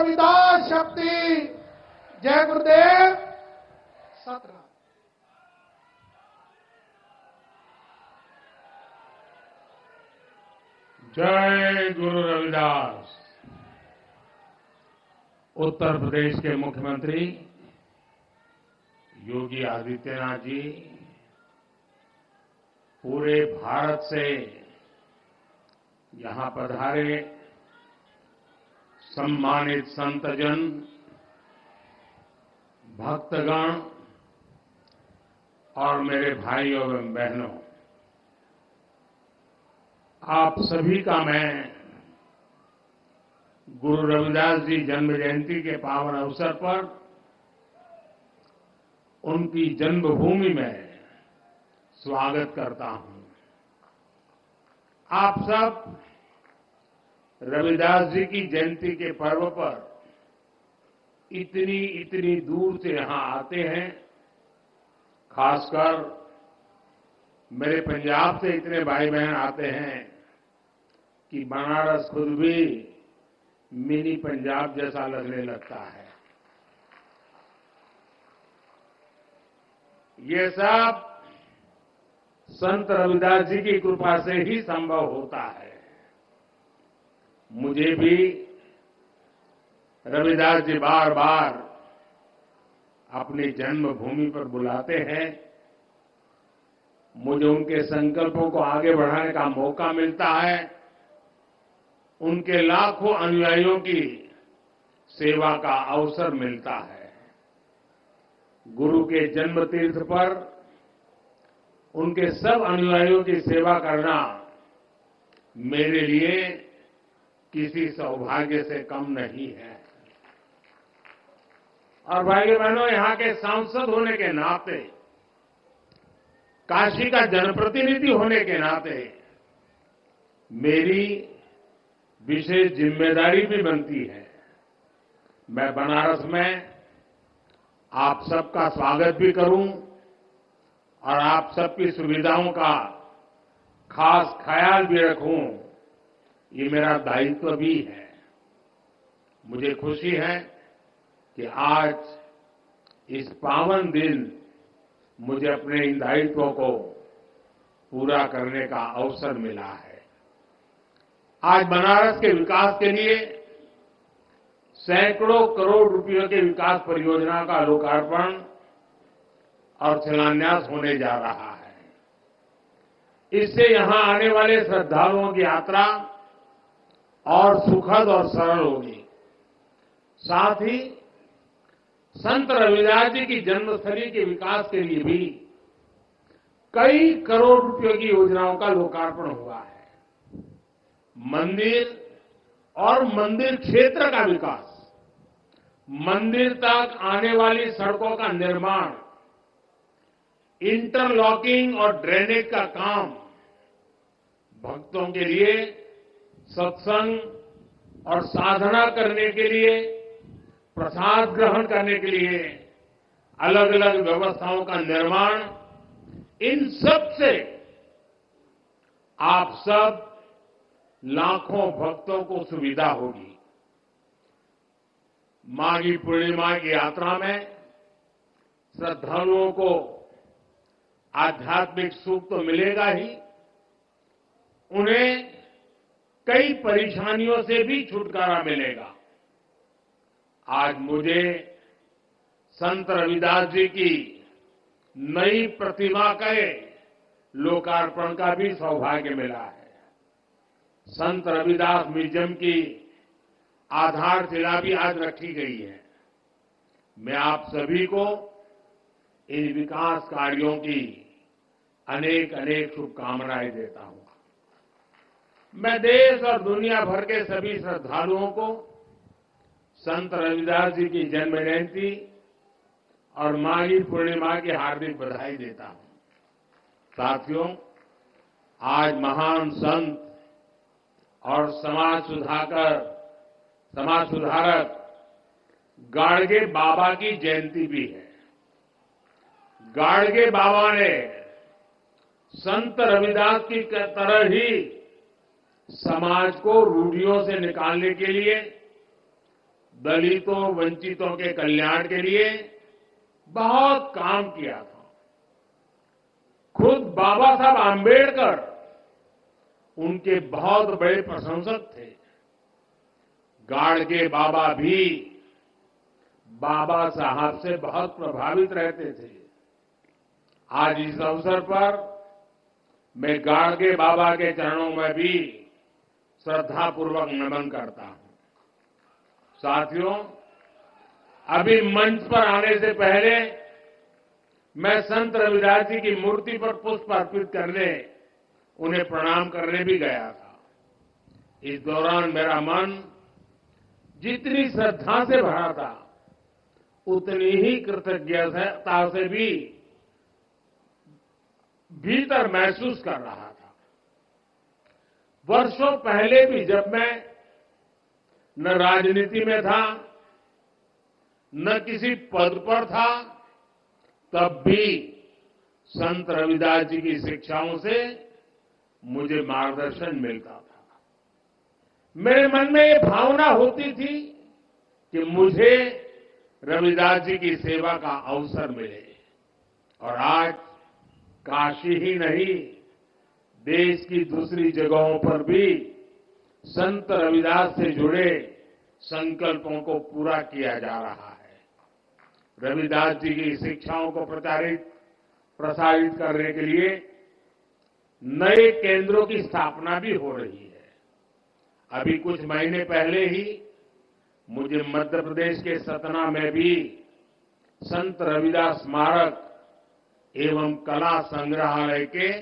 रविदास शक्ति। जय गुरुदेव। सतराम। जय गुरु रविदास। उत्तर प्रदेश के मुख्यमंत्री योगी आदित्यनाथ जी, पूरे भारत से यहां पधारे सम्मानित संतजन, भक्तगण और मेरे भाइयों एवं बहनों, आप सभी का मैं गुरु रविदास जी जन्म जयंती के पावन अवसर पर उनकी जन्मभूमि में स्वागत करता हूं। आप सब रविदास जी की जयंती के पर्व पर इतनी दूर से यहां आते हैं। खासकर मेरे पंजाब से इतने भाई बहन आते हैं कि बनारस खुद भी मिनी पंजाब जैसा लगने लगता है। ये सब संत रविदास जी की कृपा से ही संभव होता है। मुझे भी रविदास जी बार बार अपनी जन्मभूमि पर बुलाते हैं। मुझे उनके संकल्पों को आगे बढ़ाने का मौका मिलता है। उनके लाखों अनुयायियों की सेवा का अवसर मिलता है। गुरु के जन्म तीर्थ पर उनके सब अनुयायियों की सेवा करना मेरे लिए किसी सौभाग्य से कम नहीं है। और भाइयों बहनों, यहां के सांसद होने के नाते, काशी का जनप्रतिनिधि होने के नाते मेरी विशेष जिम्मेदारी भी बनती है। मैं बनारस में आप सबका स्वागत भी करूं और आप सबकी सुविधाओं का खास ख्याल भी रखूं, ये मेरा दायित्व भी है। मुझे खुशी है कि आज इस पावन दिन मुझे अपने इन दायित्वों को पूरा करने का अवसर मिला है। आज बनारस के विकास के लिए सैकड़ों करोड़ रुपयों के विकास परियोजना का लोकार्पण और शिलान्यास होने जा रहा है। इससे यहां आने वाले श्रद्धालुओं की यात्रा और सुखद और सरल होगी। साथ ही संत रविदास जी की जन्मस्थली के विकास के लिए भी कई करोड़ रुपयों की योजनाओं का लोकार्पण हुआ है। मंदिर और मंदिर क्षेत्र का विकास, मंदिर तक आने वाली सड़कों का निर्माण, इंटरलॉकिंग और ड्रेनेज का काम, भक्तों के लिए सत्संग और साधना करने के लिए, प्रसाद ग्रहण करने के लिए अलग अलग व्यवस्थाओं का निर्माण, इन सब से आप सब लाखों भक्तों को सुविधा होगी। माघी पूर्णिमा की यात्रा में श्रद्धालुओं को आध्यात्मिक सुख तो मिलेगा ही, उन्हें कई परेशानियों से भी छुटकारा मिलेगा। आज मुझे संत रविदास जी की नई प्रतिमा के लोकार्पण का भी सौभाग्य मिला है। संत रविदास म्यूजियम की आधारशिला भी आज रखी गई है। मैं आप सभी को इन विकास कार्यों की अनेक अनेक शुभकामनाएं देता हूं। मैं देश और दुनिया भर के सभी श्रद्धालुओं को संत रविदास जी की जन्म जयंती और माघी पूर्णिमा की हार्दिक बधाई देता हूं। साथियों, आज महान संत और समाज सुधारक गाडगे बाबा की जयंती भी है। गाडगे बाबा ने संत रविदास की तरह ही समाज को रूढ़ियों से निकालने के लिए दलितों वंचितों के कल्याण के लिए बहुत काम किया था। खुद बाबा साहब आम्बेडकर उनके बहुत बड़े प्रशंसक थे। गाडगे बाबा भी बाबा साहब से बहुत प्रभावित रहते थे। आज इस अवसर पर मैं गाडगे बाबा के चरणों में भी श्रद्धापूर्वक नमन करता हूं। साथियों, अभी मंच पर आने से पहले मैं संत रविदास जी की मूर्ति पर पुष्प अर्पित करने, उन्हें प्रणाम करने भी गया था। इस दौरान मेरा मन जितनी श्रद्धा से भरा था, उतनी ही कृतज्ञता से भी भीतर महसूस कर रहा था। वर्षों पहले भी जब मैं न राजनीति में था, न किसी पद पर था, तब भी संत रविदास जी की शिक्षाओं से मुझे मार्गदर्शन मिलता था। मेरे मन में ये भावना होती थी कि मुझे रविदास जी की सेवा का अवसर मिले। और आज काशी ही नहीं, देश की दूसरी जगहों पर भी संत रविदास से जुड़े संकल्पों को पूरा किया जा रहा है। रविदास जी की शिक्षाओं को प्रसारित करने के लिए नए केंद्रों की स्थापना भी हो रही है। अभी कुछ महीने पहले ही मुझे मध्य प्रदेश के सतना में भी संत रविदास स्मारक एवं कला संग्रहालय के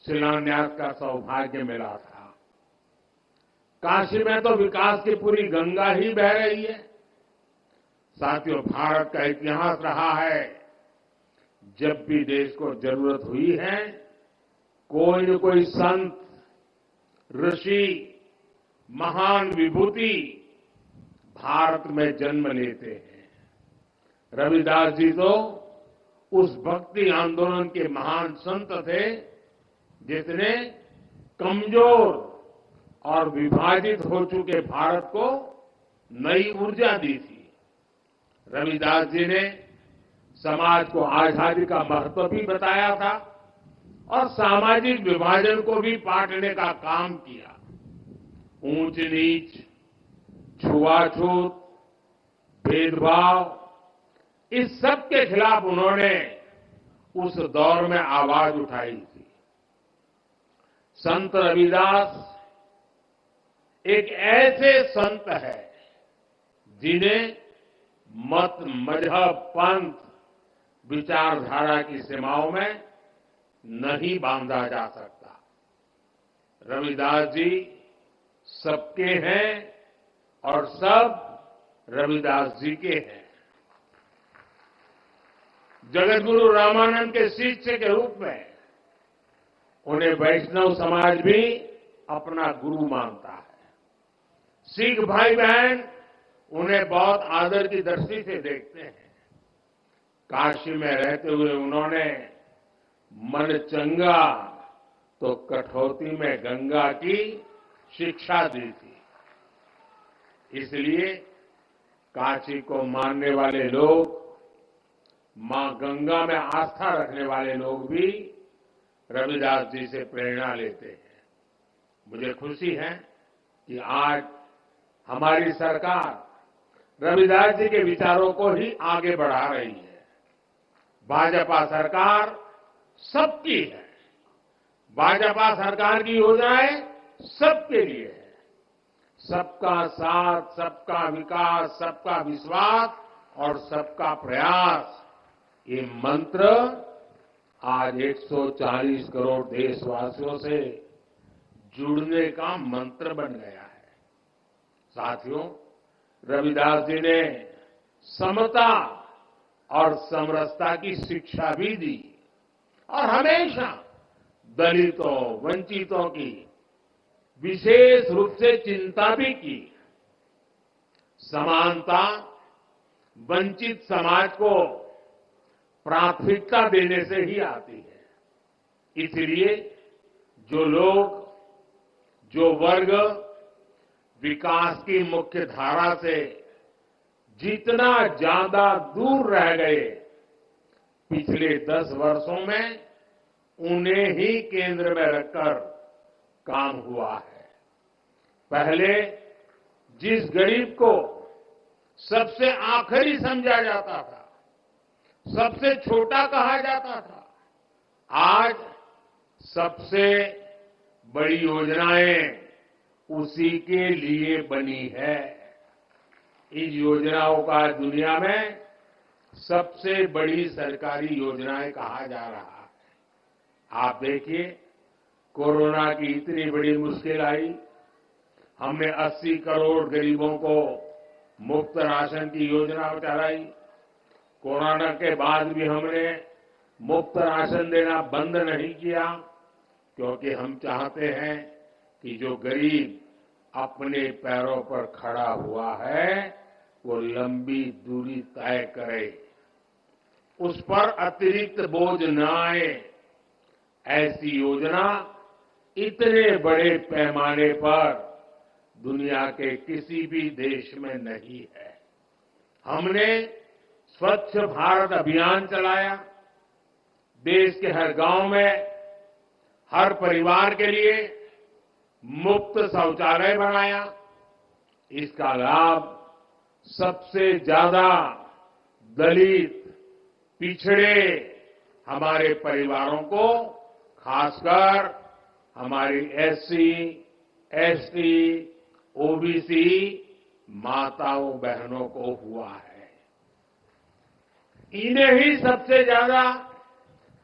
शिलान्यास का सौभाग्य मिला था। काशी में तो विकास की पूरी गंगा ही बह रही है। साथियों, भारत का इतिहास रहा है, जब भी देश को जरूरत हुई है, कोई न कोई संत, ऋषि, महान विभूति भारत में जन्म लेते हैं। रविदास जी तो उस भक्ति आंदोलन के महान संत थे, जिसने कमजोर और विभाजित हो चुके भारत को नई ऊर्जा दी थी। रविदास जी ने समाज को आजादी का महत्व भी बताया था और सामाजिक विभाजन को भी पाटने का काम किया। ऊंच नीच, छुआछूत, भेदभाव, इस सब के खिलाफ उन्होंने उस दौर में आवाज उठाई थी। संत रविदास एक ऐसे संत है जिन्हें मत, मजहब, पंथ, विचारधारा की सीमाओं में नहीं बांधा जा सकता। रविदास जी सबके हैं और सब रविदास जी के हैं। जगतगुरु रामानंद के शिष्य के रूप में उन्हें वैष्णव समाज भी अपना गुरु मानता है। सिख भाई बहन उन्हें बहुत आदर की दृष्टि से देखते हैं। काशी में रहते हुए उन्होंने मन चंगा तो कठौती में गंगा की शिक्षा दी थी। इसलिए काशी को मानने वाले लोग, मां गंगा में आस्था रखने वाले लोग भी रविदास जी से प्रेरणा लेते हैं। मुझे खुशी है कि आज हमारी सरकार रविदास जी के विचारों को ही आगे बढ़ा रही है। भाजपा सरकार सबकी है। भाजपा सरकार की योजनाएं सबके लिए है। सबका साथ, सबका विकास, सबका विश्वास और सबका प्रयास, ये मंत्र आज 140 करोड़ देशवासियों से जुड़ने का मंत्र बन गया है। साथियों, रविदास जी ने समता और समरसता की शिक्षा भी दी और हमेशा दलितों, वंचितों की विशेष रूप से चिंता भी की। समानता वंचित समाज को प्राथमिकता देने से ही आती है। इसलिए जो लोग, जो वर्ग विकास की मुख्य धारा से जितना ज्यादा दूर रह गए, पिछले 10 वर्षों में उन्हें ही केंद्र में रखकर काम हुआ है। पहले जिस गरीब को सबसे आखिरी समझा जाता था, सबसे छोटा कहा जाता था, आज सबसे बड़ी योजनाएं उसी के लिए बनी है। इस योजनाओं का दुनिया में सबसे बड़ी सरकारी योजनाएं कहा जा रहा है। आप देखिए, कोरोना की इतनी बड़ी मुश्किल आई, हमने 80 करोड़ गरीबों को मुफ्त राशन की योजना चलाई। कोरोना के बाद भी हमने मुफ्त राशन देना बंद नहीं किया, क्योंकि हम चाहते हैं कि जो गरीब अपने पैरों पर खड़ा हुआ है वो लंबी दूरी तय करे, उस पर अतिरिक्त बोझ न आए। ऐसी योजना इतने बड़े पैमाने पर दुनिया के किसी भी देश में नहीं है। हमने स्वच्छ भारत अभियान चलाया, देश के हर गांव में हर परिवार के लिए मुफ्त शौचालय बनाया। इसका लाभ सबसे ज्यादा दलित, पिछड़े हमारे परिवारों को, खासकर हमारी एससी, एसटी, ओबीसी माताओं बहनों को हुआ है। इन्हें ही सबसे ज्यादा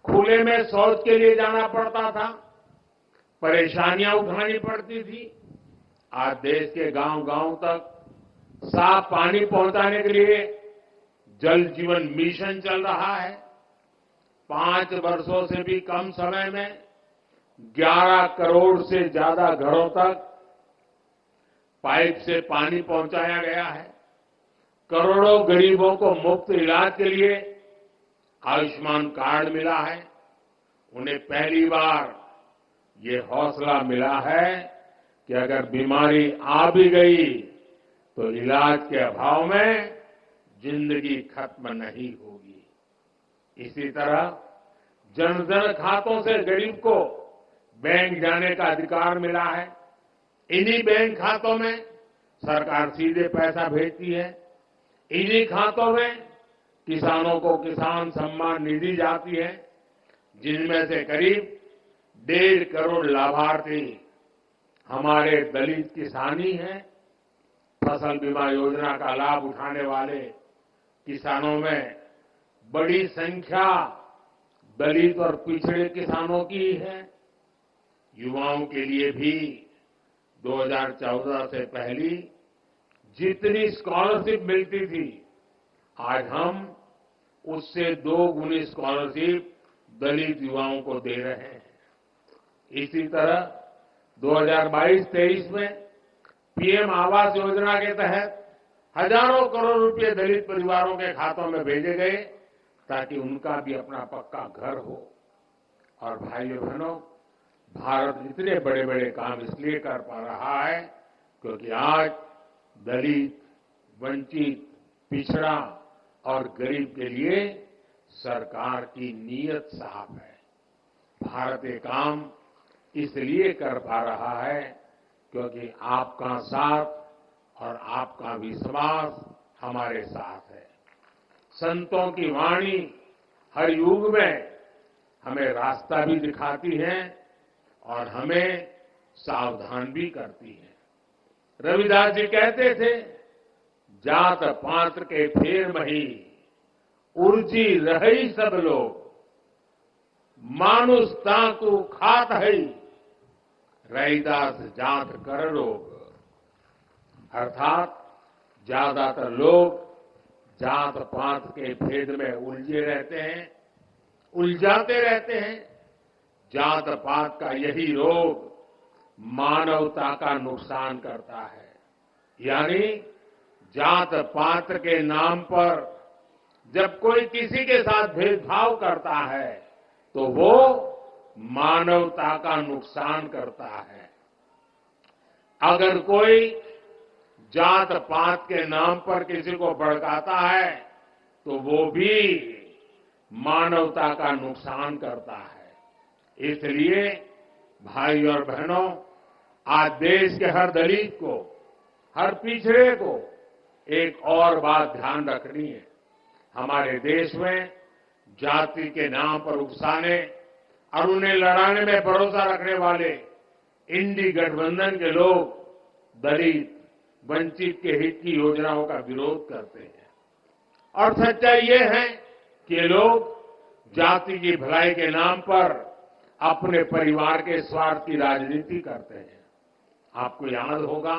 खुले में शौच के लिए जाना पड़ता था, परेशानियां उठानी पड़ती थी। आज देश के गांव-गांव तक साफ पानी पहुंचाने के लिए जल जीवन मिशन चल रहा है। 5 वर्षों से भी कम समय में 11 करोड़ से ज्यादा घरों तक पाइप से पानी पहुंचाया गया है। करोड़ों गरीबों को मुफ्त इलाज के लिए आयुष्मान कार्ड मिला है। उन्हें पहली बार ये हौसला मिला है कि अगर बीमारी आ भी गई तो इलाज के अभाव में जिंदगी खत्म नहीं होगी। इसी तरह जन-धन खातों से गरीब को बैंक जाने का अधिकार मिला है। इन्हीं बैंक खातों में सरकार सीधे पैसा भेजती है। इन्हीं खातों में किसानों को किसान सम्मान निधि जाती है, जिनमें से करीब 1.5 करोड़ लाभार्थी हमारे दलित किसानी हैं। फसल बीमा योजना का लाभ उठाने वाले किसानों में बड़ी संख्या दलित और पिछड़े किसानों की है। युवाओं के लिए भी 2014 से पहली जितनी स्कॉलरशिप मिलती थी, आज हम उससे 2 गुनी स्कॉलरशिप दलित युवाओं को दे रहे हैं। इसी तरह 2022-23 में पीएम आवास योजना के तहत हजारों करोड़ रुपए दलित परिवारों के खातों में भेजे गए, ताकि उनका भी अपना पक्का घर हो। और भाइयों बहनों, भारत इतने बड़े बड़े काम इसलिए कर पा रहा है क्योंकि आज दलित, वंचित, पिछड़ा और गरीब के लिए सरकार की नीयत साफ है। भारत ये काम इसलिए कर पा रहा है क्योंकि आपका साथ और आपका विश्वास हमारे साथ है। संतों की वाणी हर युग में हमें रास्ता भी दिखाती है और हमें सावधान भी करती है। रविदास जी कहते थे, जात पात्र के फेर मही, उर्जी रही सब लोग, मानुष ताकू खात है, रैदास जात कर लोग। अर्थात ज्यादातर लोग जात पात के भेद में उलझे रहते हैं, उलझाते रहते हैं। जात पात का यही रोग मानवता का नुकसान करता है। यानी जात पात के नाम पर जब कोई किसी के साथ भेदभाव करता है तो वो मानवता का नुकसान करता है। अगर कोई जात पात के नाम पर किसी को भड़काता है तो वो भी मानवता का नुकसान करता है। इसलिए भाई और बहनों, आज देश के हर दलित को, हर पिछड़े को एक और बात ध्यान रखनी है। हमारे देश में जाति के नाम पर उकसाने और उन्हें लड़ाने में भरोसा रखने वाले इंडी गठबंधन के लोग दलित, वंचित के हित की योजनाओं का विरोध करते हैं। और सच्चाई ये है कि ये लोग जाति की भलाई के नाम पर अपने परिवार के स्वार्थ की राजनीति करते हैं। आपको याद होगा,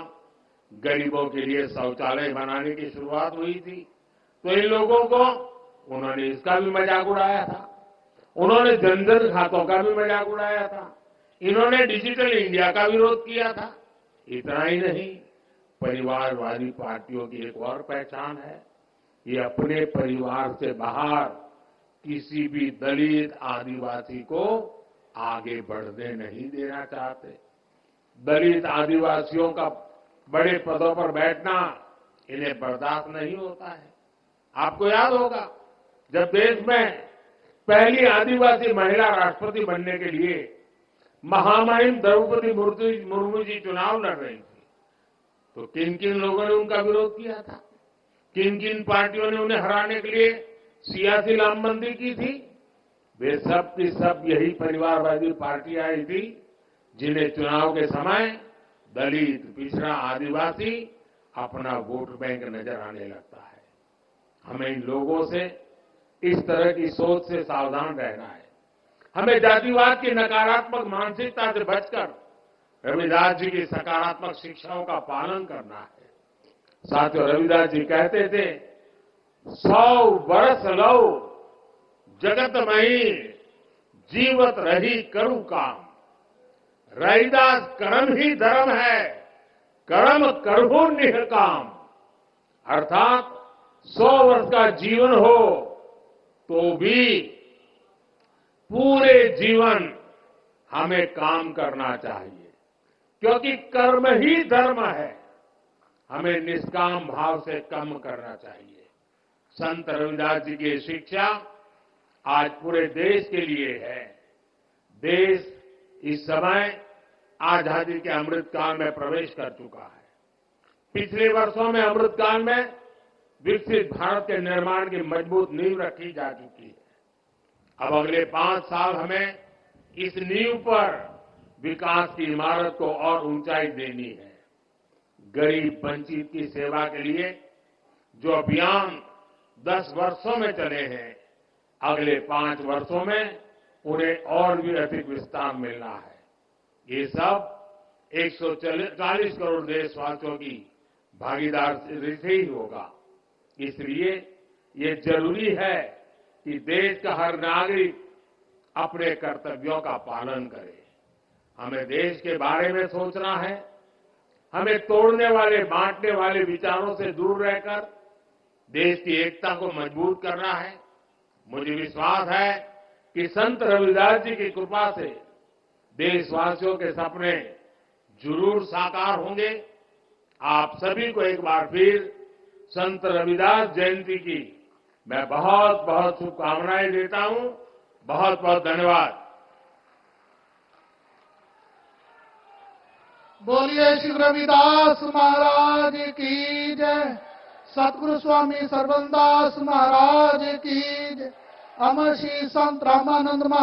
गरीबों के लिए शौचालय बनाने की शुरुआत हुई थी तो इन लोगों को उन्होंने इसका भी मजाक उड़ाया था, उन्होंने जनधन खातों का भी मजाक उड़ाया था, इन्होंने डिजिटल इंडिया का विरोध किया था। इतना ही नहीं, परिवारवादी पार्टियों की एक और पहचान है, ये अपने परिवार से बाहर किसी भी दलित, आदिवासी को आगे बढ़ने नहीं देना चाहते। दलित, आदिवासियों का बड़े पदों पर बैठना इन्हें बर्दाश्त नहीं होता है। आपको याद होगा, जब देश में पहली आदिवासी महिला राष्ट्रपति बनने के लिए महामहिम द्रौपदी मुर्मू जी चुनाव लड़ रही थी, तो किन किन लोगों ने उनका विरोध किया था, किन किन पार्टियों ने उन्हें हराने के लिए सियासी लामबंदी की थी? वे सब की सब यही परिवारवादी पार्टियां आई थी जिन्हें चुनाव के समय दलित, पिछड़ा, आदिवासी अपना वोट बैंक नजर आने लगता है। हमें इन लोगों से, इस तरह की सोच से सावधान रहना है। हमें जातिवाद की नकारात्मक मानसिकता से बचकर रविदास जी की सकारात्मक शिक्षाओं का पालन करना है। साथियों, रविदास जी कहते थे, 100 वर्ष लो जगत मही, जीवत रही करूं काम। रविदास कर्म ही धर्म है, कर्म करहु निष्काम। अर्थात 100 वर्ष का जीवन हो तो भी पूरे जीवन हमें काम करना चाहिए, क्योंकि कर्म ही धर्म है। हमें निष्काम भाव से कर्म करना चाहिए। संत रविदास जी की शिक्षा आज पूरे देश के लिए है। देश इस समय आजादी के अमृतकाल में प्रवेश कर चुका है। पिछले वर्षों में अमृतकाल में विकसित भारत के निर्माण की मजबूत नींव रखी जा चुकी है। अब अगले 5 साल हमें इस नींव पर विकास की इमारत को और ऊंचाई देनी है। गरीब, वंचित की सेवा के लिए जो अभियान 10 वर्षों में चले हैं, अगले 5 वर्षों में उन्हें और भी अधिक विस्तार मिलना है। ये सब 140 करोड़ देशवासियों की भागीदारी से ही होगा। इसलिए ये जरूरी है कि देश का हर नागरिक अपने कर्तव्यों का पालन करे। हमें देश के बारे में सोचना है। हमें तोड़ने वाले, बांटने वाले विचारों से दूर रहकर देश की एकता को मजबूत करना है। मुझे विश्वास है कि संत रविदास जी की कृपा से देशवासियों के सपने जरूर साकार होंगे। आप सभी को एक बार फिर संत रविदास जयंती की मैं बहुत बहुत शुभकामनाएं देता हूं। बहुत बहुत धन्यवाद। बोलिए श्री रविदास महाराज की जय। सतगुरु स्वामी सर्वदास महाराज की जय। अमर श्री संत रामानंद महाराज